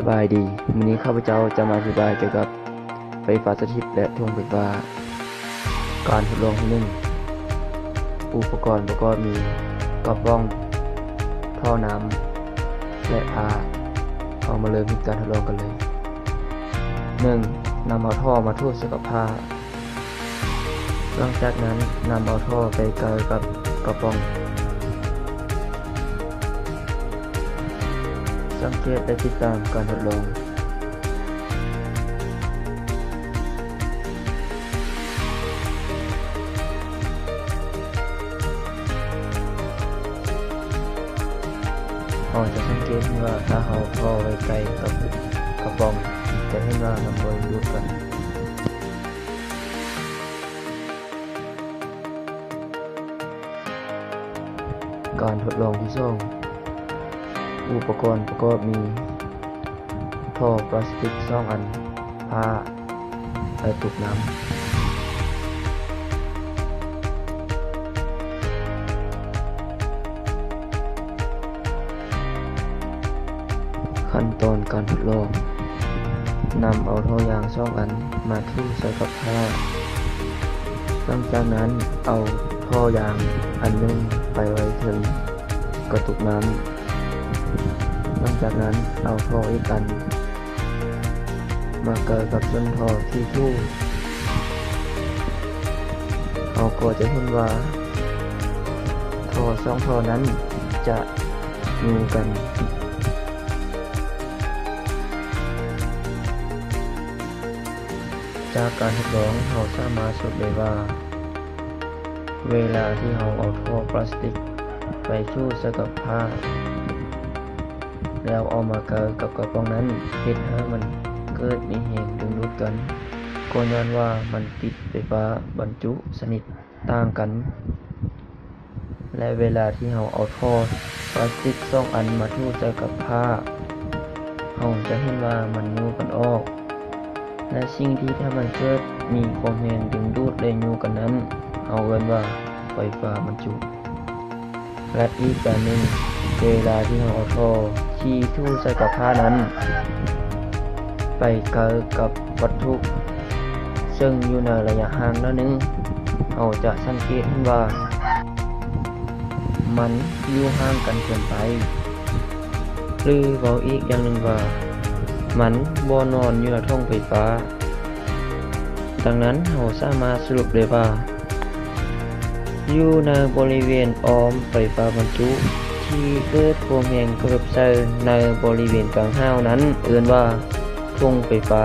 บายดีวันนี้ข้าพเจ้าจะมาอธิบายเกี่ยวกับไฟฟ้าสถิตและธงไฟฟ้าการทดลองที่ 1อุปกรณ์มีกระป๋องท่อน้ำและผ้าเอามาเริ่มการทดลองกันเลย 1. นำเอาท่อมาทู่ใส่กับผ้าหลังจากนั้นนำเอาท่อไปเกากับกระป๋องสังเกตและติดตามการทดลองเราจะสังเกตว่าถ้าเราท่อไว้ไกลกับกระป๋องจะเห็นว่ามันบริดูดกันการทดลองที่ 2อุปกรณ์มีท่อพลาสติก2 อันผ้าและตุกน้ำขั้นตอนการทดลองนำเอาท่อยาง2 อันมาทู่ใส่กับผ้าหลังจากนั้นเอาท่อยางอันหนึ่งไปไว้ถึงกระตุกน้ำหลังจากนั้นเอาท่ออีกอันมาเกยกับส้นท่อที่ทู่เราก็จะเห็นว่าท่อ2 ท่อนั้นจะอยู่กันจากการทดลองเราสามารถสรุปได้ว่าเวลาที่เราเอาท่อพลาสติกไปชู่ใส่กับผ้าแล้วเอามาเกยกับกระป๋องนั้นเฮ็ดให้มันเกิดมีแรงดึงดูดกันก็ย้อนว่ามันติดไฟฟ้าบรรจุชนิดต่างกันและเวลาที่เราเอาท่อพลาสติก2 อันมาทู่ใส่กับผ้าเราจะเห็นว่ามันอยู่กันออกและสิ่งที่ถ้ามันเกิดมีความแรงดึงดูดและอยู่กันนั้นเอาเรียกว่าไฟฟ้าบรรจุและอีกอย่างหนึ่งเวลาที่เราเอาท่อที่ทู่ใส่กับผ้านั้นไปเกยกับวัตถุซึ่งอยู่ในระยะห่างนิดนึงเราจะสังเกตเห็นว่ามันอยู่ห่างกันเกินไปหรือเว้าอีกอย่างหนึ่งว่ามันบ่นอนอยู่ในท่อไฟฟ้าดังนั้นเราสามารถสรุปได้ว่าอยู่ในบริเวณอ้อมไฟฟ้าบรรจุที่เกิดความแรงกระทบในบริเวณกลางห้าวนั้นเรียกว่าท่อไฟฟ้า